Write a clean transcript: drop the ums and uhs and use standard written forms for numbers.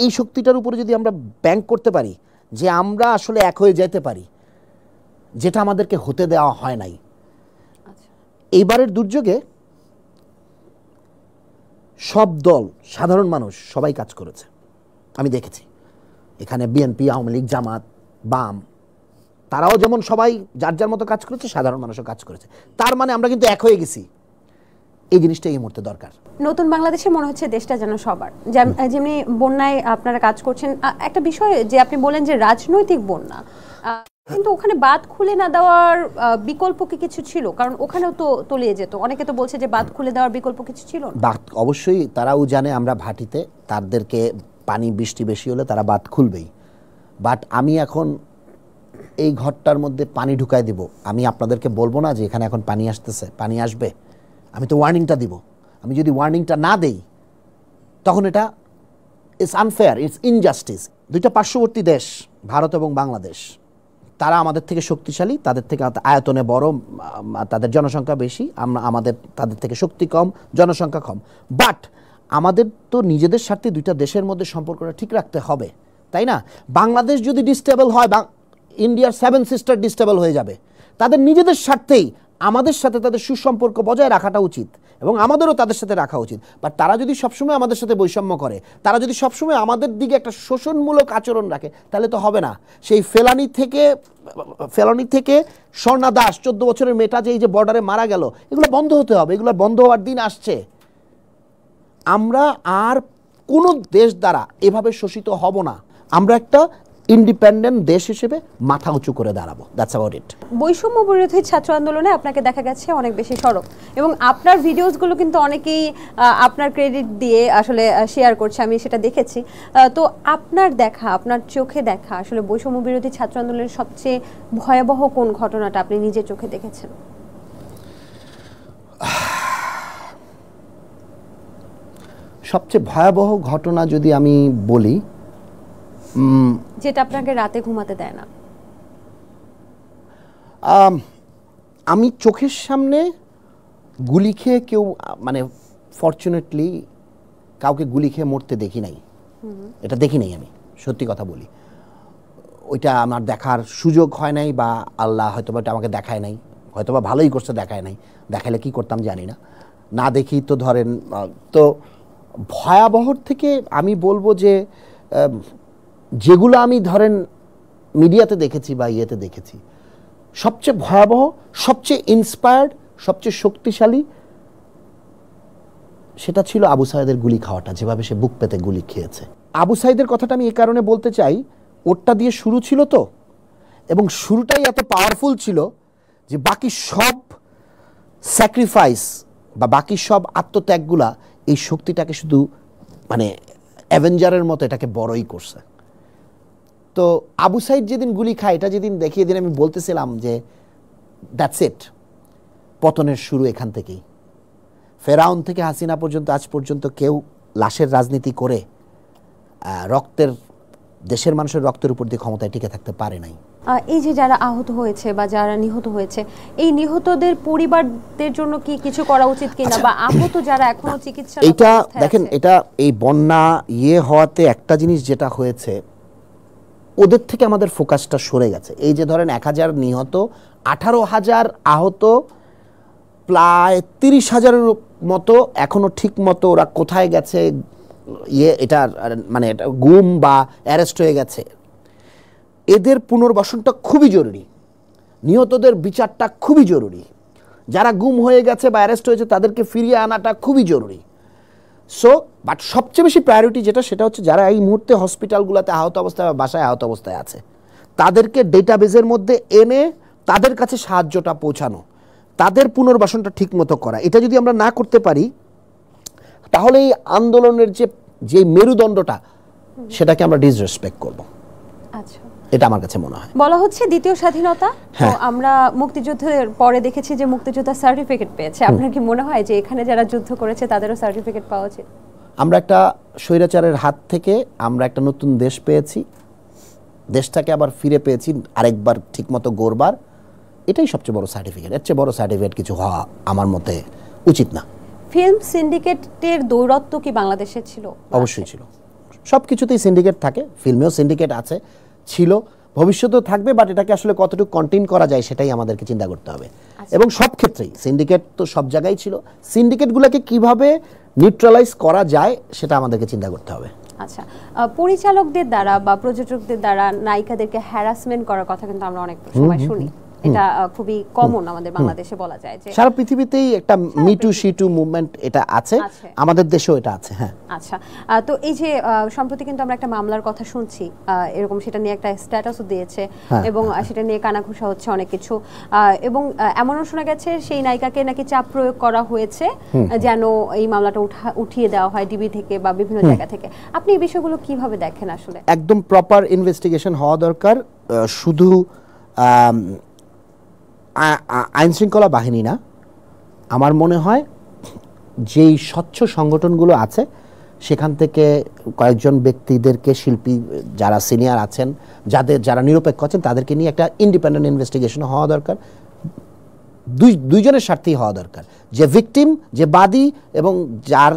এই শক্তিটার উপরে যদি আমরা ব্যাংক করতে পারি যে আমরা আসলে এক হয়ে যেতে পারি, যেটা আমাদেরকে হতে দেওয়া হয় নাই। এইবারের দুর্যোগে সব দল, সাধারণ মানুষ সবাই কাজ করেছে, আমি দেখেছি। এখানে বিএনপি, আওয়ামী লীগ, জামাত, বাম, তারাও যেমন সবাই যার যার মতো কাজ করেছে, সাধারণ মানুষও কাজ করেছে। তার মানে আমরা কিন্তু এক হয়ে গেছি। এই জিনিসটা এই মুহূর্তে দরকার। নতুন বাংলাদেশে মনে হচ্ছে দেশটা যেন সবার, যেমনি বন্যায় আপনারা কাজ করছেন। একটা বিষয় যে আপনি বলেন যে রাজনৈতিক বন্যা, কিন্তু ওখানে বাঁধ খুলে না দেওয়ার বিকল্প কি কিছু ছিল? কারণ ওখানেও তো তলিয়ে যেত। অনেকে তো বলছে যে বাঁধ খুলে দেওয়ার বিকল্প কিছু ছিল না। বাঁধ অবশ্যই, তারাও জানে আমরা ভাটিতে, তাদেরকে পানি বৃষ্টি বেশি হলে তারা বাঁধ খুলবেই। বাট আমি এখন এই ঘরটার মধ্যে পানি ঢুকাই দিব, আমি আপনাদেরকে বলবো না যে এখানে এখন পানি আসতেছে, পানি আসবে, আমি তো ওয়ার্নিংটা দিব। আমি যদি ওয়ার্নিংটা না দেই তখন এটা ইটস আনফেয়ার, ইটস ইনজাস্টিস। দুইটা পার্শ্ববর্তী দেশ ভারত এবং বাংলাদেশ, তারা আমাদের থেকে শক্তিশালী, তাদের থেকে আয়তনে বড়, তাদের জনসংখ্যা বেশি, তাদের থেকে শক্তি কম, জনসংখ্যা কম। বাট আমাদের তো নিজেদের স্বার্থে দুইটা দেশের মধ্যে সম্পর্কটা ঠিক রাখতে হবে, তাই না? বাংলাদেশ যদি ডিস্টেবল হয়, ইন্ডিয়ার 7 সিস্টার ডিস্টেবল হয়ে যাবে। তাদের নিজেদের স্বার্থেই আমাদের সাথে তাদের সুসম্পর্ক বজায় রাখাটা উচিত এবং আমাদেরও তাদের সাথে রাখা উচিত। বাট তারা যদি সবসময় আমাদের সাথে বৈষম্য করে, তারা যদি সবসময় আমাদের দিকে একটা শোষণমূলক আচরণ রাখে, তাহলে তো হবে না। সেই ফেলানি থেকে স্বর্ণা দাস 14 বছরের মেয়েটা যে এই যে বর্ডারে মারা গেল, এগুলো বন্ধ হতে হবে। এগুলো বন্ধ হওয়ার দিন আসছে। আমরা আর কোনো দেশ দ্বারা এভাবে শোষিত হব না। আমরা একটা ইন্ডিপেন্ডেন্ট দেশ হিসেবে মাথা উঁচু করে দাঁড়াবো। That's about it. বৈষম্য বিরোধী ছাত্র আন্দোলনে আপনাকে দেখা গেছে অনেক বেশি সরব, এবং আপনার ভিডিওসগুলো কিন্তু অনেকেই আপনার ক্রেডিট দিয়ে আসলে শেয়ার করছে, আমি সেটা দেখেছি। তো আপনার দেখা, আপনার চোখে দেখা আসলে বৈষম্য বিরোধী ছাত্র আন্দোলনের সবচেয়ে ভয়াবহ কোন ঘটনাটা আপনি নিজে চোখে দেখেছেন? সবচেয়ে ভয়াবহ ঘটনা যদি আমি বলি, যেটা আপনাকে রাতে ঘুমাতে দেয় না। আমি চোখের সামনে গুলি খেয়ে কেউ, মানে ফরচুনেটলি কাউকে গুলি খেয়ে মরতে দেখি নাই। এটা দেখি নাই, আমি সত্যি কথা বলি। ওইটা আমার দেখার সুযোগ হয় নাই, বা আল্লাহ হয়তো এটা আমাকে দেখায় নাই, হয়তো বা ভালোই করছে দেখায় নাই। দেখালে কি করতাম জানি না, না দেখি তো ধরেন। তো ভয়াবহর থেকে আমি বলবো যে যেগুলো আমি ধরেন মিডিয়াতে দেখেছি বা ইয়েতে দেখেছি, সবচেয়ে ভয়াবহ, সবচেয়ে ইন্সপায়ার্ড, সবচেয়ে শক্তিশালী সেটা ছিল আবু সাইদের গুলি খাওয়াটা, যেভাবে সে বুক পেতে গুলি খেয়েছে। আবু সাইদের কথাটা আমি এই কারণে বলতে চাই, ওরটা দিয়ে শুরু ছিল তো, এবং শুরুটাই এত পাওয়ারফুল ছিল যে বাকি সব স্যাক্রিফাইস বা বাকি সব আত্মত্যাগগুলা এই শক্তিটাকে শুধু মানে অ্যাভেঞ্জারের মতো এটাকে বড়ই করছে। তো আবু সাইদ যেদিন গুলি খায়, এটা যেদিন দেখিয়ে দিন, আমি বলতেছিলাম যে দ্যাটস ইট, পতনের শুরু এখান থেকেই। ফেরাউন থেকে হাসিনা পর্যন্ত আজ পর্যন্ত কেউ লাশের রাজনীতি করে দেশের মানুষের রক্তের উপর দিয়ে ক্ষমতায় টিকে থাকতে পারে নাই। এই যে যারা আহত হয়েছে বা যারা নিহত হয়েছে, এই নিহতদের পরিবারদের জন্য কি কিছু করা উচিত কিনা, বা আহত যারা এখনো চিকিৎসা, এটা দেখেন, এটা এই বন্যা হওয়াতে একটা জিনিস যেটা হয়েছে, ওদের থেকে আমাদের ফোকাসটা সরে গেছে। এই যে ধরেন 1000 নিহত, 18,000 আহত, প্রায় 30,000-এর মতো এখনো ঠিক মতো ওরা কোথায় গেছে, এটা মানে এটা গুম বা অ্যারেস্ট হয়ে গেছে। এদের পুনর্বাসনটা খুবই জরুরি, নিহতদের বিচারটা খুবই জরুরি, যারা গুম হয়ে গেছে বা অ্যারেস্ট হয়েছে তাদেরকে ফিরিয়ে আনাটা খুবই জরুরি। সো বাট সবচেয়ে বেশি প্রায়োরিটি যেটা, সেটা হচ্ছে যারা এই মুহূর্তে হসপিটালগুলোতে আহত অবস্থায় বা বাসায় আহত অবস্থায় আছে, তাদেরকে ডেটাবেজের মধ্যে এনে তাদের কাছে সাহায্যটা পৌঁছানো, তাদের পুনর্বাসনটা ঠিক মতো করা। এটা যদি আমরা না করতে পারি, তাহলে এই আন্দোলনের যে মেরুদণ্ডটা, সেটাকে আমরা ডিসরেসপেক্ট করব। আচ্ছা, এটা আমার কাছে মনে হয়। বলা হচ্ছে দ্বিতীয় স্বাধীনতা, তো আমরা মুক্তিযুদ্ধের পরে দেখেছি যে মুক্তিযোদ্ধা সার্টিফিকেট পেয়েছে। আপনার কি মনে হয় যে এখানে যারা যুদ্ধ করেছে তাদেরও সার্টিফিকেট পাওয়া উচিত? আমরা একটা স্বৈরাচারের হাত থেকে আমরা একটা নতুন দেশ পেয়েছি, দেশটাকে আবার ফিরে পেয়েছি আরেকবার ঠিকমতো গড়বার, এটাই সবচেয়ে বড় সার্টিফিকেট। এর চেয়ে বড় সার্টিফিকেট কিছু হওয়া আমার মতে উচিত না। ফিল্ম সিন্ডিকেটের দৌরাত্ম্য কি বাংলাদেশে ছিল? অবশ্যই ছিল, সব কিছুতেই সিন্ডিকেট থাকে, ফিল্মেও সিন্ডিকেট আছে, ছিল, ভবিষ্যতেও থাকবে, বাট এটাকে আসলে কতটুকু কন্টেইন করা যায় সেটাই আমাদেরকে চিন্তা করতে হবে। এবং সব ক্ষেত্রেই সিন্ডিকেট তো সব জায়গায় ছিল, সিন্ডিকেটগুলোকে কিভাবে নিউট্রালাইজ করা যায় সেটা আমাদেরকে চিন্তা করতে হবে। আচ্ছা, পরিচালকদের দ্বারা বা প্রযোজকদের দ্বারা নায়িকাদেরকে হ্যারাসমেন্ট করার কথা কিন্তু আমরা অনেক সময় শুনি, এটা খুবই কমন আমাদের বাংলাদেশে বলা যায় যে সারা পৃথিবীতেই একটা মিটু শিটু মুভমেন্ট এটা আছে, আমাদের দেশেও এটা আছে। হ্যাঁ, আচ্ছা, তো এই যে সম্প্রতি কিন্তু আমরা একটা মামলার কথা শুনছি, এরকম সেটা নিয়ে একটা স্ট্যাটাসও দিয়েছে এবং সেটা নিয়ে কানাঘুষা হচ্ছে অনেক কিছু, এবং এমনও শোনা গেছে সেই নায়িকাকে নাকি চাপ প্রয়োগ করা হয়েছে যেন এই মামলাটা উঠিয়ে দেওয়া হয় ডিবি থেকে বা বিভিন্ন জায়গা থেকে। আপনি এই বিষয়গুলো কিভাবে দেখেন? আসলে একদম প্রপার ইনভেস্টিগেশন হওয়া দরকার, শুধু আইন শৃঙ্খলা বাহিনী না, আমার মনে হয় যেই স্বচ্ছ সংগঠনগুলো আছে সেখান থেকে কয়েকজন ব্যক্তিদেরকে, শিল্পী যারা সিনিয়র আছেন, যারা নিরপেক্ষ আছেন, তাদেরকে নিয়ে একটা ইন্ডিপেন্ডেন্ট ইনভেস্টিগেশন হওয়া দরকার। দুইজনের স্বার্থেই হওয়া দরকার, যে ভিকটিম, যে বাদী এবং যার